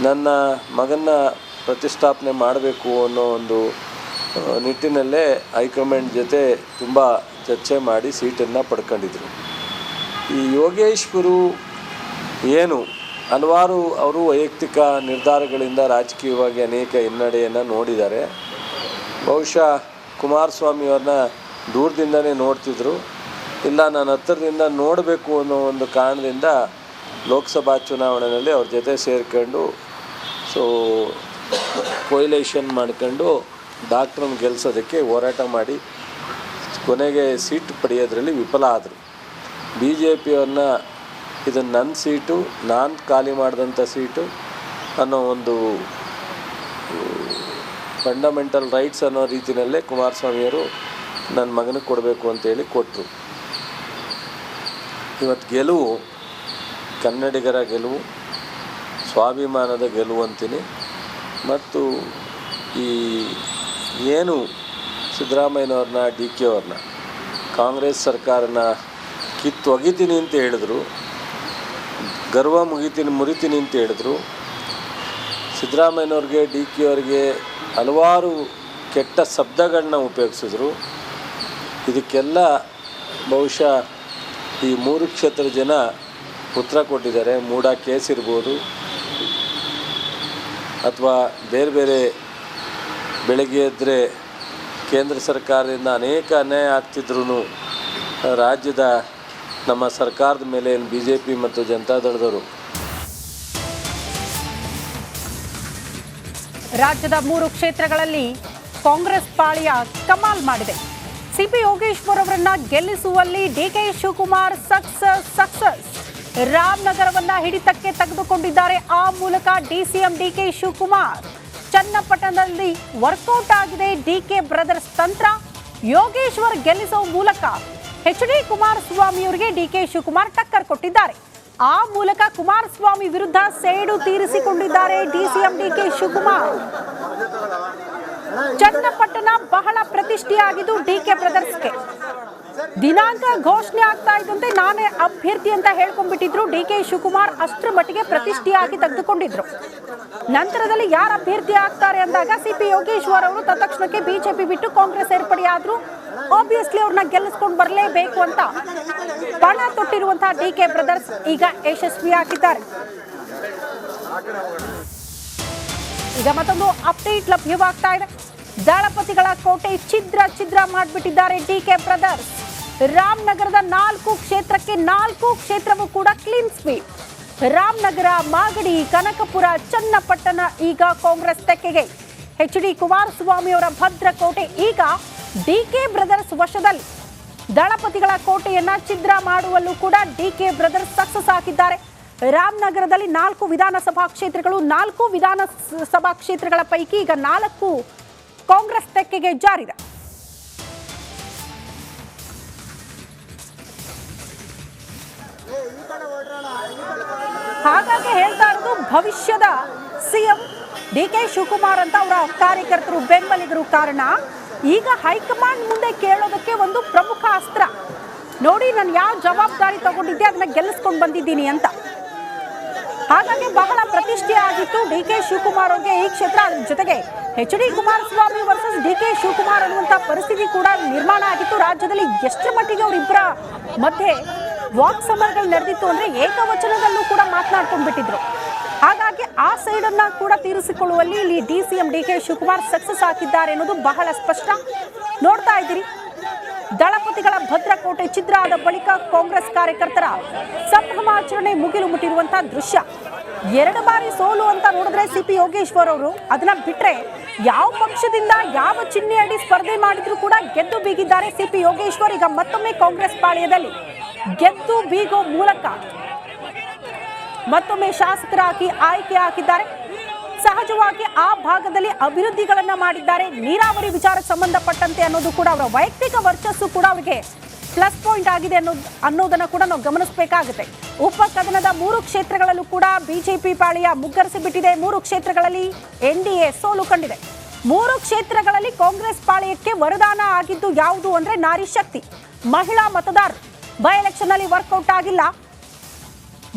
ನನ್ನ ಮಗನ ಪ್ರತಿಷ್ಠಾಪನೆ ಮಾಡಬೇಕು ಅನ್ನೋ ಒಂದು ನಿಟ್ಟಿನಲ್ಲೇ ಹೈಕಮಾಂಡ್ ಜೊತೆ ತುಂಬ ಚರ್ಚೆ ಮಾಡಿ ಸೀಟನ್ನು ಪಡ್ಕೊಂಡಿದ್ರು. ಈ ಯೋಗೇಶ್ವರು ಏನು ಹಲವಾರು ಅವರು ವೈಯಕ್ತಿಕ ನಿರ್ಧಾರಗಳಿಂದ ರಾಜಕೀಯವಾಗಿ ಅನೇಕ ಹಿನ್ನಡೆಯನ್ನು ನೋಡಿದ್ದಾರೆ. ಬಹುಶಃ ಕುಮಾರಸ್ವಾಮಿಯವ್ರನ್ನ ದೂರದಿಂದನೇ ನೋಡ್ತಿದ್ರು, ಇಲ್ಲ ನಾನು ಹತ್ತಿರದಿಂದ ನೋಡಬೇಕು ಅನ್ನೋ ಒಂದು ಕಾರಣದಿಂದ ಲೋಕಸಭಾ ಚುನಾವಣೆಯಲ್ಲಿ ಅವ್ರ ಜೊತೆ ಸೇರಿಕೊಂಡು ಕೊಯ್ಲೇಷನ್ ಮಾಡ್ಕೊಂಡು ಡಾಕ್ಟ್ರನ್ನ ಗೆಲ್ಲಿಸೋದಕ್ಕೆ ಹೋರಾಟ ಮಾಡಿ ಕೊನೆಗೆ ಸೀಟ್ ಪಡೆಯೋದ್ರಲ್ಲಿ ವಿಫಲ ಆದರು. ಬಿ ಜೆ ಪಿಯವ್ರನ್ನ ಇದು ನನ್ನ ಸೀಟು, ನಾನು ಖಾಲಿ ಮಾಡಿದಂಥ ಸೀಟು ಅನ್ನೋ ಒಂದು ಫಂಡಮೆಂಟಲ್ ರೈಟ್ಸ್ ಅನ್ನೋ ರೀತಿಯಲ್ಲೇ ಕುಮಾರಸ್ವಾಮಿಯವರು ನನ್ನ ಮಗನಿಗೆ ಕೊಡಬೇಕು ಅಂತೇಳಿ ಕೊಟ್ಟರು. ಇವತ್ತು ಗೆಲುವು ಕನ್ನಡಿಗರ ಗೆಲುವು, ಸ್ವಾಭಿಮಾನದ ಗೆಲುವು ಅಂತೀನಿ. ಮತ್ತು ಈ ಏನು ಸಿದ್ದರಾಮಯ್ಯನವ್ರನ್ನ ಡಿ ಕೆ ಅವ್ರನ್ನ ಕಾಂಗ್ರೆಸ್ ಸರ್ಕಾರನ ಕಿತ್ತೊಗಿತೀನಿ ಅಂತ ಹೇಳಿದ್ರು, ಗರ್ವ ಮುರಿತೀನಿ ಅಂತ ಹೇಳಿದ್ರು. ಸಿದ್ದರಾಮಯ್ಯನವ್ರಿಗೆ ಡಿ ಕೆ ಅವ್ರಿಗೆ ಹಲವಾರು ಕೆಟ್ಟ ಶಬ್ದಗಳನ್ನ ಉಪಯೋಗಿಸಿದ್ರು. ಇದಕ್ಕೆಲ್ಲ ಬಹುಶಃ ಈ 3 ಕ್ಷೇತ್ರದ ಜನ ಉತ್ತರ ಕೊಟ್ಟಿದ್ದಾರೆ. ಮೂಡ ಕೇಸ್ ಇರ್ಬೋದು, ಅಥವಾ ಬೇರೆ ಬೇರೆ ಬೆಳಗ್ಗೆ ಎದ್ದರೆ ಕೇಂದ್ರ ಸರ್ಕಾರದಿಂದ ಅನೇಕ ಅನ್ಯಾಯ ಆಗ್ತಿದ್ರೂ ರಾಜ್ಯದ ನಮ್ಮ ಸರ್ಕಾರದ ಮೇಲೆ ಬಿ ಜೆ ಪಿ ಮತ್ತು ಜನತಾದಳದವರು ರಾಜ್ಯದ 3 ಕ್ಷೇತ್ರಗಳಲ್ಲಿ ಕಾಂಗ್ರೆಸ್ ಪಾಳ್ಯ ಕಮಾಲ್ ಮಾಡಿದೆ. ಸಿಪಿ ಯೋಗೇಶ್ವರ್ ಅವರನ್ನ ಗೆಲ್ಲಿಸುವಲ್ಲಿ ಡಿಕೆ ಶಿವಕುಮಾರ್ ಸಕ್ಸಸ್. ರಾಮನಗರವನ್ನ ಹಿಡಿತಕ್ಕೆ ತೆಗೆದುಕೊಂಡಿದ್ದಾರೆ. ಆ ಮೂಲಕ ಡಿಸಿಎಂ ಡಿಕೆ ಶಿವಕುಮಾರ್. ಚನ್ನಪಟ್ಟಣದಲ್ಲಿ ವರ್ಕೌಟ್ ಆಗಿದೆ ಡಿಕೆ ಬ್ರದರ್ಸ್ ತಂತ್ರ. ಯೋಗೇಶ್ವರ್ ಗೆಲ್ಲಿಸುವ ಮೂಲಕ ಎಚ್.ಡಿ. ಕುಮಾರಸ್ವಾಮಿ ಅವರಿಗೆ ಡಿಕೆ ಶಿವಕುಮಾರ್ ಟಕ್ಕರ್ ಕೊಟ್ಟಿದ್ದಾರೆ. ಆ ಮೂಲಕ ಕುಮಾರಸ್ವಾಮಿ ವಿರುದ್ಧ ಸೇಡು ತೀರಿಸಿಕೊಂಡಿದ್ದಾರೆ ಡಿಸಿಎಂ ಡಿಕೆ ಶಿವಕುಮಾರ್. ಚನ್ನಪಟ್ಟಣ ಬಹಳ ಪ್ರತಿಷ್ಠೆಯಾಗಿದ್ದು ಡಿಕೆ ಬ್ರದರ್ಸ್ಗೆ. ದಿನಾಂಕ ಘೋಷಣೆ ಆಗ್ತಾ ಇದ್ದಂತೆ ನಾನೇ ಅಭ್ಯರ್ಥಿ ಅಂತ ಹೇಳ್ಕೊಂಡ್ಬಿಟ್ಟಿದ್ರು ಡಿಕೆ ಶಿವಕುಮಾರ್. ಅಷ್ಟರ ಮಟ್ಟಿಗೆ ಪ್ರತಿಷ್ಠೆಯಾಗಿ ತೆಗೆದುಕೊಂಡಿದ್ರು. ನಂತರದಲ್ಲಿ ಯಾರು ಅಭ್ಯರ್ಥಿ ಆಗ್ತಾರೆ ಅಂದಾಗ ಸಿಪಿ ಯೋಗೇಶ್ವರ್ ಅವರು ತತ್ಕ್ಷಣಕ್ಕೆ ಬಿಜೆಪಿ ಬಿಟ್ಟು ಕಾಂಗ್ರೆಸ್ ಸೇರ್ಪಡೆಯಾದ್ರು. ಆಬ್ವಿಯಸ್ಲಿ ಅವ್ರನ್ನ ಗೆಲ್ಲಿಸ್ಕೊಂಡು ಬರಲೇಬೇಕು ಅಂತ ಪಣ ತೊಟ್ಟಿರುವಂತಹ ಡಿಕೆ ಬ್ರದರ್ಸ್ ಈಗ ಯಶಸ್ವಿಯಾಗಿದ್ದಾರೆ. ಈಗ ಮತ್ತೊಂದು ಅಪ್ಡೇಟ್ ಲಭ್ಯವಾಗ್ತಾ ಇದೆ. ದಳಪತಿಗಳ ಕೋಟೆ ಛಿದ್ರ ಮಾಡಿಬಿಟ್ಟಿದ್ದಾರೆ ಡಿಕೆ ಬ್ರದರ್ಸ್. ರಾಮನಗರದ 4 ಕ್ಷೇತ್ರಕ್ಕೆ 4 ಕ್ಷೇತ್ರವೂ ಕೂಡ ಕ್ಲೀನ್ ಸ್ವೀಪ್. ರಾಮನಗರ, ಮಾಗಡಿ, ಕನಕಪುರ, ಚನ್ನಪಟ್ಟಣ ಈಗ ಕಾಂಗ್ರೆಸ್ ತೆಕ್ಕೆಗೆ. ಎಚ್.ಡಿ. ಕುಮಾರಸ್ವಾಮಿ ಅವರ ಭದ್ರಕೋಟೆ ಈಗ ಡಿಕೆ ಬ್ರದರ್ಸ್ ವಶದಲ್ಲಿ. ದಳಪತಿಗಳ ಕೋಟೆಯನ್ನ ಛಿದ್ರ ಮಾಡುವಲ್ಲೂ ಕೂಡ ಡಿಕೆ ಬ್ರದರ್ಸ್ ಸಕ್ಸಸ್ ಆಗಿದ್ದಾರೆ. ರಾಮನಗರದಲ್ಲಿ 4 ವಿಧಾನಸಭಾ ಕ್ಷೇತ್ರಗಳು, 4 ವಿಧಾನಸಭಾ ಕ್ಷೇತ್ರಗಳ ಪೈಕಿ ಈಗ 4 ಕಾಂಗ್ರೆಸ್ ತೆಕ್ಕೆಗೆ ಜಾರಿದೆ. ಹಾಗಾಗಿ ಹೇಳ್ತಾ ಇರೋದು ಭವಿಷ್ಯದ ಸಿಎಂ ಡಿಕೆ ಶಿವಕುಮಾರ್ ಅಂತ ಅವರ ಕಾರ್ಯಕರ್ತರು, ಬೆಂಬಲಿಗರು. ಕಾರಣ ಈಗ ಹೈಕಮಾಂಡ್ ಮುಂದೆ ಕೇಳೋದಕ್ಕೆ ಒಂದು ಪ್ರಮುಖ ಅಸ್ತ್ರ. ನೋಡಿ, ನಾನು ಯಾವ ಜವಾಬ್ದಾರಿ ತಗೊಂಡಿದ್ದೆ ಅದನ್ನ ಗೆಲ್ಲಿಸ್ಕೊಂಡು ಬಂದಿದ್ದೀನಿ ಅಂತ. ಹಾಗಾಗಿ ಬಹಳ ಪ್ರತಿಷ್ಠೆ ಆಗಿತ್ತು ಡಿಕೆ ಶಿವಕುಮಾರ್ ಅವರಿಗೆ ಈ ಕ್ಷೇತ್ರ. ಅದ್ರ ಜೊತೆಗೆ H D. Kumaraswamy versus D K Shivakumar ಅನ್ನುವಂಥ ಪರಿಸ್ಥಿತಿ ಕೂಡ ನಿರ್ಮಾಣ ಆಗಿತ್ತು. ರಾಜ್ಯದಲ್ಲಿ ಎಷ್ಟರ ಮಟ್ಟಿಗೆ ಅವರಿಬ್ಬರ ಮಧ್ಯೆ ವಾಕ್ ಸಮರಗಳು ನಡೆದಿತ್ತು ಅಂದ್ರೆ ಏಕವಚನದಲ್ಲೂ ಕೂಡ ಮಾತನಾಡ್ಕೊಂಡು ಬಿಟ್ಟಿದ್ರು. ಹಾಗಾಗಿ ಆ ಸೈಡನ್ನ ಕೂಡ ತೀರಿಸಿಕೊಳ್ಳುವಲ್ಲಿ ಇಲ್ಲಿ ಡಿಸಿಎಂ ಡಿಕೆ ಶಿವಕುಮಾರ್ ಸಕ್ಸಸ್ ಆಗಿದ್ದಾರೆ ಅನ್ನೋದು ಬಹಳ ಸ್ಪಷ್ಟ. ನೋಡ್ತಾ ಇದ್ದೀರಿ, ದಳಪತಿಗಳ ಭದ್ರಕೋಟೆ ಛಿದ್ರ ಆದ ಬಳಿಕ ಕಾಂಗ್ರೆಸ್ ಕಾರ್ಯಕರ್ತರ ಸಂಭ್ರಮಾಚರಣೆ ಮುಗಿಲು ಮುಟ್ಟಿರುವಂತಹ ದೃಶ್ಯ. 2 ಬಾರಿ ಸೋಲು ಅಂತ ನೋಡಿದ್ರೆ ಸಿಪಿ ಯೋಗೇಶ್ವರ್ ಅವರು, ಅದನ್ನ ಬಿಟ್ರೆ ಯಾವ ಪಕ್ಷದಿಂದ ಯಾವ ಚಿಹ್ನೆ ಅಡಿ ಸ್ಪರ್ಧೆ ಮಾಡಿದ್ರು ಕೂಡ ಗೆದ್ದು ಬೀಗಿದ್ದಾರೆ ಸಿಪಿ ಯೋಗೇಶ್ವರ್. ಈಗ ಮತ್ತೊಮ್ಮೆ ಕಾಂಗ್ರೆಸ್ ಪಾಳ್ಯದಲ್ಲಿ ಗೆದ್ದು ಬೀಗೋ ಮೂಲಕ ಮತ್ತೊಮ್ಮೆ ಶಾಸಕರಾಗಿ ಆಯ್ಕೆ ಆಗಿದ್ದಾರೆ. ಸಹಜವಾಗಿ ಆ ಭಾಗದಲ್ಲಿ ಅಭಿವೃದ್ಧಿಗಳನ್ನ ಮಾಡಿದ್ದಾರೆ. ನೀರಾವರಿ ವಿಚಾರಕ್ಕೆ ಸಂಬಂಧಪಟ್ಟಂತೆ ಅನ್ನೋದು ಕೂಡ ಅವರ ವೈಯಕ್ತಿಕ ವರ್ಚಸ್ಸು ಕೂಡ ಅವರಿಗೆ ಪ್ಲಸ್ ಪಾಯಿಂಟ್ ಆಗಿದೆ ಅನ್ನೋದನ್ನ ಕೂಡ ನಾವು ಗಮನಿಸಬೇಕಾಗುತ್ತೆ. ಉಪಕದನದ 3 ಕ್ಷೇತ್ರಗಳಲ್ಲೂ ಕೂಡ ಬಿಜೆಪಿ ಪಾಳ್ಯ ಮುಗ್ಗರಿಸಿ ಬಿಟ್ಟಿದೆ. 3 ಕ್ಷೇತ್ರಗಳಲ್ಲಿ ಎನ್ಡಿಎ ಸೋಲು ಕಂಡಿದೆ. 3 ಕ್ಷೇತ್ರಗಳಲ್ಲಿ ಕಾಂಗ್ರೆಸ್ ಪಾಳ್ಯಕ್ಕೆ ವರದಾನ ಆಗಿದ್ದು ಯಾವುದು ಅಂದ್ರೆ ನಾರಿ ಶಕ್ತಿ, ಮಹಿಳಾ ಮತದಾರರು. ಬೈ ಎಲೆಕ್ಷನ್ ಅಲ್ಲಿ ವರ್ಕೌಟ್ ಆಗಿಲ್ಲ.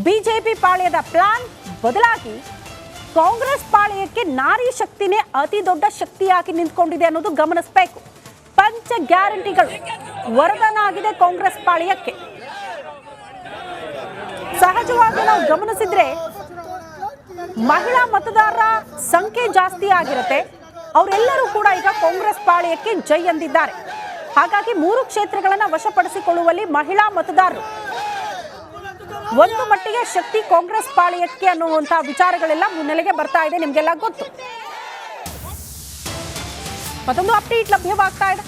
ಬಿಜೆಪಿ ಪಾಳ್ಯದ ಪ್ಲಾನ್ ಬದಲಾಗಿ ಕಾಂಗ್ರೆಸ್ ಪಾಳೆಯಕ್ಕೆ ನಾರಿ ಶಕ್ತಿನೇ ಅತಿ ದೊಡ್ಡ ಶಕ್ತಿಯಾಗಿ ನಿಂತ್ಕೊಂಡಿದೆ ಅನ್ನೋದು ಗಮನಿಸಬೇಕು. ಪಂಚ ಗ್ಯಾರಂಟಿಗಳು ವರದಾನ ಆಗಿದೆ ಕಾಂಗ್ರೆಸ್ ಪಾಳೆಯಕ್ಕೆ. ಸಹಜವಾಗಿ ನಾವು ಗಮನಿಸಿದ್ರೆ ಮಹಿಳಾ ಮತದಾರರ ಸಂಖ್ಯೆ ಜಾಸ್ತಿ ಆಗಿರುತ್ತೆ. ಅವರೆಲ್ಲರೂ ಕೂಡ ಈಗ ಕಾಂಗ್ರೆಸ್ ಪಾಳೆಯಕ್ಕೆ ಜೈ ಎಂದಿದ್ದಾರೆ. ಹಾಗಾಗಿ 3 ಕ್ಷೇತ್ರಗಳನ್ನು ವಶಪಡಿಸಿಕೊಳ್ಳುವಲ್ಲಿ ಮಹಿಳಾ ಮತದಾರರು ಒಂದು ಮಟ್ಟಿಗೆ ಶಕ್ತಿ ಕಾಂಗ್ರೆಸ್ ಪಾಳೆಯಕ್ಕೆ ಅನ್ನುವಂತಹ ವಿಚಾರಗಳೆಲ್ಲ ಮುನ್ನೆಲೆಗೆ ಬರ್ತಾ ಇದೆ, ನಿಮಗೆಲ್ಲ ಗೊತ್ತು. ಮತ್ತೊಂದು ಅಪ್ಡೇಟ್ ಲಭ್ಯವಾಗ್ತಾ ಇದೆ.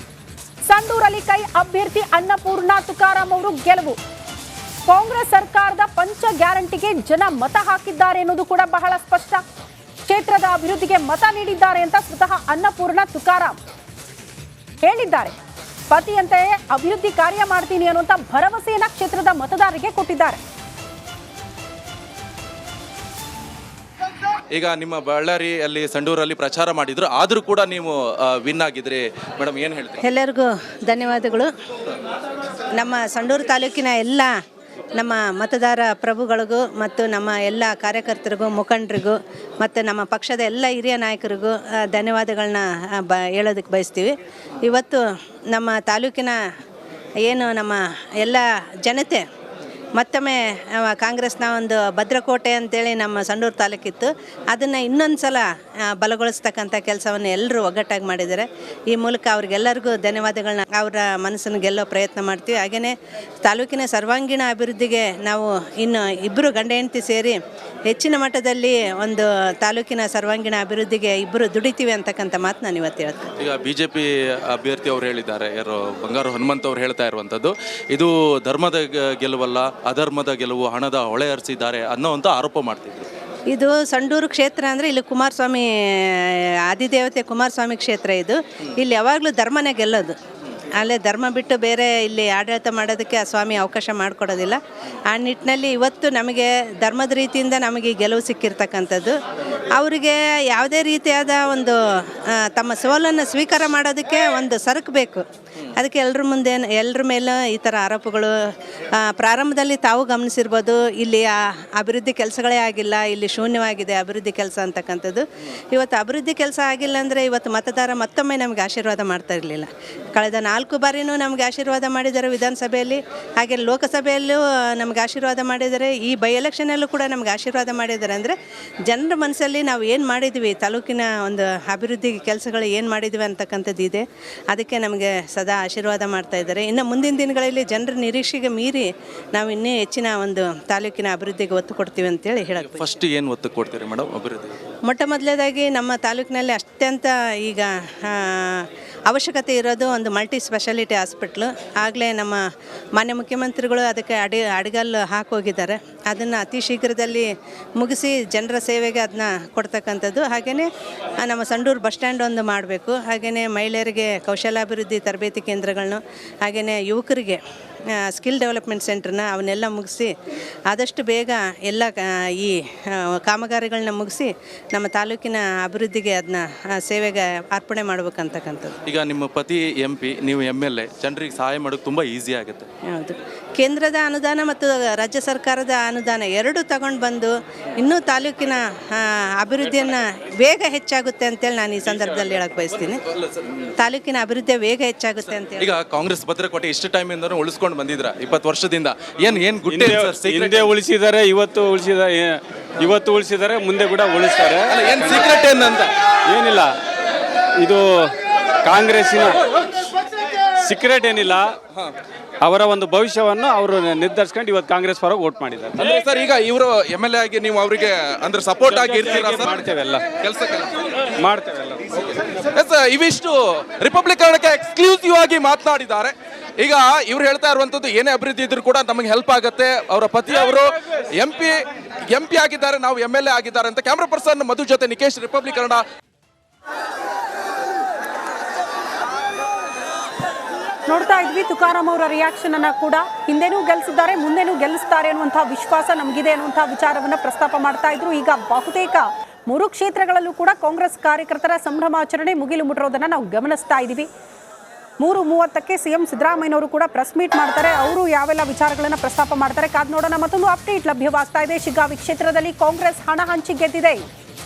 ಸಂಡೂರಲ್ಲಿ ಕೈ ಅಭ್ಯರ್ಥಿ ಅನ್ನಪೂರ್ಣ ತುಕಾರಾಂ ಅವರು ಗೆಲುವು. ಕಾಂಗ್ರೆಸ್ ಸರ್ಕಾರದ ಪಂಚ ಗ್ಯಾರಂಟಿಗೆ ಜನ ಮತ ಹಾಕಿದ್ದಾರೆ ಎನ್ನುವುದು ಕೂಡ ಬಹಳ ಸ್ಪಷ್ಟ. ಕ್ಷೇತ್ರದ ಅಭಿವೃದ್ಧಿಗೆ ಮತ ನೀಡಿದ್ದಾರೆ ಅಂತ ಸ್ವತಃ ಅನ್ನಪೂರ್ಣ ತುಕಾರಾಂ ಹೇಳಿದ್ದಾರೆ. ಪತಿಯಂತೆಯೇ ಅಭಿವೃದ್ಧಿ ಕಾರ್ಯ ಮಾಡ್ತೀನಿ ಅನ್ನುವಂಥ ಭರವಸೆಯನ್ನ ಕ್ಷೇತ್ರದ ಮತದಾರರಿಗೆ ಕೊಟ್ಟಿದ್ದಾರೆ. ಈಗ ನಿಮ್ಮ ಬಳ್ಳಾರಿಯಲ್ಲಿ ಸಂಡೂರಲ್ಲಿ ಪ್ರಚಾರ ಮಾಡಿದ್ರು, ಆದರೂ ಕೂಡ ನೀವು ವಿನ್ ಆಗಿದ್ರಿ ಮೇಡಮ್, ಏನು ಹೇಳ್ತೀರಿ? ಎಲ್ಲರಿಗೂ ಧನ್ಯವಾದಗಳು. ನಮ್ಮ ಸಂಡೂರು ತಾಲೂಕಿನ ಎಲ್ಲ ನಮ್ಮ ಮತದಾರ ಪ್ರಭುಗಳಿಗೂ ಮತ್ತು ನಮ್ಮ ಎಲ್ಲ ಕಾರ್ಯಕರ್ತರಿಗೂ, ಮುಖಂಡರಿಗೂ ಮತ್ತು ನಮ್ಮ ಪಕ್ಷದ ಎಲ್ಲ ಹಿರಿಯ ನಾಯಕರಿಗೂ ಧನ್ಯವಾದಗಳನ್ನ ಹೇಳೋದಕ್ಕೆ ಬಯಸ್ತೀವಿ. ಇವತ್ತು ನಮ್ಮ ತಾಲೂಕಿನ ಏನು ನಮ್ಮ ಎಲ್ಲ ಜನತೆ ಮತ್ತೊಮ್ಮೆ ಕಾಂಗ್ರೆಸ್ನ ಒಂದು ಭದ್ರಕೋಟೆ ಅಂತೇಳಿ ನಮ್ಮ ಸಂಡೂರು ತಾಲೂಕಿತ್ತು, ಅದನ್ನು ಇನ್ನೊಂದು ಸಲ ಬಲಗೊಳಿಸ್ತಕ್ಕಂಥ ಕೆಲಸವನ್ನು ಎಲ್ಲರೂ ಒಗ್ಗಟ್ಟಾಗಿ ಮಾಡಿದ್ದಾರೆ. ಈ ಮೂಲಕ ಅವ್ರಿಗೆಲ್ಲರಿಗೂ ಧನ್ಯವಾದಗಳನ್ನ, ಅವರ ಮನಸ್ಸನ್ನು ಗೆಲ್ಲೋ ಪ್ರಯತ್ನ ಮಾಡ್ತೀವಿ. ಹಾಗೆಯೇ ತಾಲೂಕಿನ ಸರ್ವಾಂಗೀಣ ಅಭಿವೃದ್ಧಿಗೆ ನಾವು ಇನ್ನು ಇಬ್ಬರು ಗಂಡ ಹೆಂಡತಿ ಸೇರಿ ಹೆಚ್ಚಿನ ಮಟ್ಟದಲ್ಲಿ ಒಂದು ತಾಲೂಕಿನ ಸರ್ವಾಂಗೀಣ ಅಭಿವೃದ್ಧಿಗೆ ಇಬ್ಬರು ದುಡಿತೀವಿ ಅಂತಕ್ಕಂಥ ಮಾತು ನಾನು ಇವತ್ತು ಹೇಳ್ತೀನಿ. ಈಗ BJP ಅಭ್ಯರ್ಥಿ ಅವರು ಹೇಳಿದ್ದಾರೆ, ಯಾರು ಬಂಗಾರು ಹನುಮಂತ್ ಅವರು ಹೇಳ್ತಾ ಇರುವಂಥದ್ದು, ಇದು ಧರ್ಮದ ಗೆಲುವಲ್ಲ, ಅಧರ್ಮದ ಗೆಲುವು, ಹಣದ ಹೊಳೆ ಹರಿಸಿದ್ದಾರೆ ಅನ್ನೋವಂಥ ಆರೋಪ ಮಾಡ್ತಿದ್ರು. ಇದು ಸಂಡೂರು ಕ್ಷೇತ್ರ ಅಂದರೆ ಇಲ್ಲಿ ಕುಮಾರಸ್ವಾಮಿ ಆದಿದೇವತೆ ಕುಮಾರಸ್ವಾಮಿ ಕ್ಷೇತ್ರ. ಇದು ಇಲ್ಲಿ ಯಾವಾಗಲೂ ಧರ್ಮನೇ ಗೆಲ್ಲೋದು. ಅಲ್ಲೇ ಧರ್ಮ ಬಿಟ್ಟು ಬೇರೆ ಇಲ್ಲಿ ಆಡಳಿತ ಮಾಡೋದಕ್ಕೆ ಆ ಸ್ವಾಮಿ ಅವಕಾಶ ಮಾಡಿಕೊಡೋದಿಲ್ಲ. ಆ ನಿಟ್ಟಿನಲ್ಲಿ ಇವತ್ತು ನಮಗೆ ಧರ್ಮದ ರೀತಿಯಿಂದ ನಮಗೆ ಗೆಲುವು ಸಿಕ್ಕಿರ್ತಕ್ಕಂಥದ್ದು. ಅವರಿಗೆ ಯಾವುದೇ ರೀತಿಯಾದ ಒಂದು ತಮ್ಮ ಸವಾಲನ್ನು ಸ್ವೀಕಾರ ಮಾಡೋದಕ್ಕೆ ಒಂದು ಸರಕು ಬೇಕು. ಅದಕ್ಕೆ ಎಲ್ಲರ ಮೇಲೆ ಈ ಥರ ಆರೋಪಗಳು ಪ್ರಾರಂಭದಲ್ಲಿ ತಾವು ಗಮನಿಸಿರ್ಬೋದು. ಇಲ್ಲಿ ಅಭಿವೃದ್ಧಿ ಕೆಲಸಗಳೇ ಆಗಿಲ್ಲ, ಇಲ್ಲಿ ಶೂನ್ಯವಾಗಿದೆ ಅಭಿವೃದ್ಧಿ ಕೆಲಸ ಅಂತಕ್ಕಂಥದ್ದು. ಇವತ್ತು ಅಭಿವೃದ್ಧಿ ಕೆಲಸ ಆಗಿಲ್ಲ ಅಂದರೆ ಇವತ್ತು ಮತದಾರ ಮತ್ತೊಮ್ಮೆ ನಮಗೆ ಆಶೀರ್ವಾದ ಮಾಡ್ತಾ ಇರಲಿಲ್ಲ. ಕಳೆದ 4 ಬಾರಿನೂ ನಮಗೆ ಆಶೀರ್ವಾದ ಮಾಡಿದ್ದಾರೆ ವಿಧಾನಸಭೆಯಲ್ಲಿ, ಹಾಗೆ ಲೋಕಸಭೆಯಲ್ಲೂ ನಮಗೆ ಆಶೀರ್ವಾದ ಮಾಡಿದ್ದಾರೆ. ಈ ಬೈ ಎಲೆಕ್ಷನಲ್ಲೂ ಕೂಡ ನಮಗೆ ಆಶೀರ್ವಾದ ಮಾಡಿದ್ದಾರೆ. ಅಂದರೆ ಜನರ ಮನಸ್ಸಲ್ಲಿ ನಾವು ಏನು ಮಾಡಿದ್ವಿ, ತಾಲೂಕಿನ ಒಂದು ಅಭಿವೃದ್ಧಿ ಕೆಲಸಗಳು ಏನು ಮಾಡಿದ್ವಿ ಅಂತಕ್ಕಂಥದ್ದು ಇದೆ. ಅದಕ್ಕೆ ನಮಗೆ ಸದಾ ಆಶೀರ್ವಾದ ಮಾಡ್ತಾ ಇದ್ದಾರೆ. ಇನ್ನು ಮುಂದಿನ ದಿನಗಳಲ್ಲಿ ಜನರ ನಿರೀಕ್ಷೆಗೆ ಮೀರಿ ನಾವು ಇನ್ನೂ ಹೆಚ್ಚಿನ ಒಂದು ತಾಲೂಕಿನ ಅಭಿವೃದ್ಧಿಗೆ ಒತ್ತು ಕೊಡ್ತೀವಿ ಅಂತೇಳಿ ಹೇಳಕ್ಕೆ. ಫಸ್ಟ್ ಏನು ಒತ್ತು ಕೊಡ್ತೀರಿ ಮೇಡಮ್ ಅಭಿವೃದ್ಧಿ? ಮೊಟ್ಟ ಮೊದಲನೇದಾಗಿ ನಮ್ಮ ತಾಲೂಕಿನಲ್ಲಿ ಅತ್ಯಂತ ಈಗ ಅವಶ್ಯಕತೆ ಇರೋದು ಒಂದು ಮಲ್ಟಿ ಸ್ಪೆಷಾಲಿಟಿ ಹಾಸ್ಪಿಟ್ಲು. ಆಗಲೇ ನಮ್ಮ ಮಾನ್ಯ ಮುಖ್ಯಮಂತ್ರಿಗಳು ಅದಕ್ಕೆ ಅಡಿಗಲ್ಲು ಹಾಕೋಗಿದ್ದಾರೆ. ಅದನ್ನು ಅತಿ ಶೀಘ್ರದಲ್ಲಿ ಮುಗಿಸಿ ಜನರ ಸೇವೆಗೆ ಅದನ್ನ ಕೊಡ್ತಕ್ಕಂಥದ್ದು. ಹಾಗೆಯೇ ನಮ್ಮ ಸಂಡೂರು ಬಸ್ ಸ್ಟ್ಯಾಂಡ್ ಒಂದು ಮಾಡಬೇಕು. ಹಾಗೆಯೇ ಮಹಿಳೆಯರಿಗೆ ಕೌಶಲಾಭಿವೃದ್ಧಿ ತರಬೇತಿ ಕೇಂದ್ರಗಳನ್ನು, ಹಾಗೆಯೇ ಯುವಕರಿಗೆ ಸ್ಕಿಲ್ ಡೆವಲಪ್ಮೆಂಟ್ ಸೆಂಟ್ರನ್ನ ಅವನ್ನೆಲ್ಲ ಮುಗಿಸಿ ಆದಷ್ಟು ಬೇಗ ಎಲ್ಲ ಈ ಕಾಮಗಾರಿಗಳನ್ನ ಮುಗಿಸಿ ನಮ್ಮ ತಾಲೂಕಿನ ಅಭಿವೃದ್ಧಿಗೆ ಅದನ್ನ ಸೇವೆಗೆ ಅರ್ಪಣೆ ಮಾಡ್ಬೇಕಂತಕ್ಕಂಥದ್ದು. ಈಗ ನಿಮ್ಮ ಪತಿ MP, ನೀವು MLA, ಜನರಿಗೆ ಸಹಾಯ ಮಾಡೋದು ತುಂಬ ಈಸಿ ಆಗುತ್ತೆ. ಹೌದು, ಕೇಂದ್ರದ ಅನುದಾನ ಮತ್ತು ರಾಜ್ಯ ಸರ್ಕಾರದ ಅನುದಾನ ಎರಡೂ ತಗೊಂಡು ಬಂದು ಇನ್ನೂ ತಾಲೂಕಿನ ಅಭಿವೃದ್ಧಿಯನ್ನು ಬೇಗ ಹೆಚ್ಚಾಗುತ್ತೆ ಅಂತೇಳಿ ನಾನು ಈ ಸಂದರ್ಭದಲ್ಲಿ ಹೇಳಕ್ಕೆ ಬಯಸ್ತೀನಿ. ತಾಲೂಕಿನ ಅಭಿವೃದ್ಧಿ ಬೇಗ ಹೆಚ್ಚಾಗುತ್ತೆ ಅಂತೇಳಿ. ಈಗ ಕಾಂಗ್ರೆಸ್ ಭದ್ರಕೋಟೆ ಇಷ್ಟು ಟೈಮಿಂದ ಉಳಿಸ್ಕೊಂಡು ಬಂದಿದ್ರ 20 ವರ್ಷದಿಂದ, ಏನು ಗುಡ್ ಹಿಂದೆ ಉಳಿಸಿದ್ದಾರೆ, ಇವತ್ತು ಉಳಿಸಿದ್ದಾರೆ, ಮುಂದೆ ಕೂಡ ಉಳಿಸ್ತಾರೆ. ಏನು ಸೀಕ್ರೆಟ್ ಏನಂತ ಏನಿಲ್ಲ, ಇದು ಕಾಂಗ್ರೆಸ್ಸಿನ ಸೀಕ್ರೆಟ್ ಏನಿಲ್ಲ. ಅವರ ಒಂದು ಭವಿಷ್ಯವನ್ನು ಅವರು ನಿರ್ಧರಿಸ್ಕೊಂಡು ಇವತ್ತು ಕಾಂಗ್ರೆಸ್ ಪರ ವೋಟ್ ಮಾಡಿದ್ದಾರೆ. ಅಂದ್ರೆ ಸರ್, ಈಗ ಇವರು MLA ಆಗಿ ನೀವು ಅವರಿಗೆ ಅಂದ್ರೆ ಸಪೋರ್ಟ್ ಆಗಿ ಇರ್ತೀರಾ ಸರ್? ಮಾಡ್ತೇವೆಲ್ಲ ಮಾಡ್ತೇವೆಲ್ಲ. ಇವಿಷ್ಟು ರಿಪಬ್ಲಿಕನ್ಗೆ ಎಕ್ಸ್ಕ್ಲೂಸಿವ್ ಆಗಿ ಮಾತನಾಡಿದ್ದಾರೆ. ಈಗ ಇವ್ರು ಹೇಳ್ತಾ ಇರುವಂತದ್ದು ಏನೇ ಅಭಿವೃದ್ಧಿ ಇದ್ರೂ ಕೂಡ ನಮಗೆ ಹೆಲ್ಪ್ ಆಗುತ್ತೆ. ಅವರ ಪತಿ ಅವರು MP ಆಗಿದ್ದಾರೆ, ನಾವು MLA ಆಗಿದ್ದಾರೆ ಅಂತ. ಕ್ಯಾಮ್ರಾ ಪರ್ಸನ್ ಮಧು ಜೊತೆ ನಿಕೇಶ್, ರಿಪಬ್ಲಿಕ್ ಕನ್ನಡ. ನೋಡ್ತಾ ಇದ್ವಿ ತುಕಾರಾಂ ಅವರ ರಿಯಾಕ್ಷನ್ ಅನ್ನ ಕೂಡ. ಹಿಂದೆನೂ ಗೆಲ್ಲಿಸಿದ್ದಾರೆ, ಮುಂದೆನೂ ಗೆಲ್ಲಿಸ್ತಾರೆ ಅನ್ನುವಂತಹ ವಿಶ್ವಾಸ ನಮಗಿದೆ ಅನ್ನುವಂತಹ ವಿಚಾರವನ್ನ ಪ್ರಸ್ತಾಪ ಮಾಡ್ತಾ ಇದ್ರು. ಈಗ ಬಹುತೇಕ 3 ಕ್ಷೇತ್ರಗಳಲ್ಲೂ ಕೂಡ ಕಾಂಗ್ರೆಸ್ ಕಾರ್ಯಕರ್ತರ ಸಂಭ್ರಮಾಚರಣೆ ಮುಗಿಲು ಮುಟ್ಟಿರೋದನ್ನ ನಾವು ಗಮನಿಸ್ತಾ ಇದ್ದೀವಿ. 3:30ಕ್ಕೆ CM ಸಿದ್ದರಾಮಯ್ಯನವರು ಕೂಡ ಪ್ರೆಸ್ ಮೀಟ್ ಮಾಡ್ತಾರೆ. ಅವರು ಯಾವೆಲ್ಲ ವಿಚಾರಗಳನ್ನ ಪ್ರಸ್ತಾಪ ಮಾಡ್ತಾರೆ ಕಾದ್ ನೋಡೋಣ. ಮತ್ತೊಂದು ಅಪ್ಡೇಟ್ ಲಭ್ಯವಾಗ್ತಾ ಇದೆ. ಶಿಗ್ಗಾವಿ ಕ್ಷೇತ್ರದಲ್ಲಿ ಕಾಂಗ್ರೆಸ್ ಹಣ ಹಂಚಿ ಗೆದ್ದಿದೆ.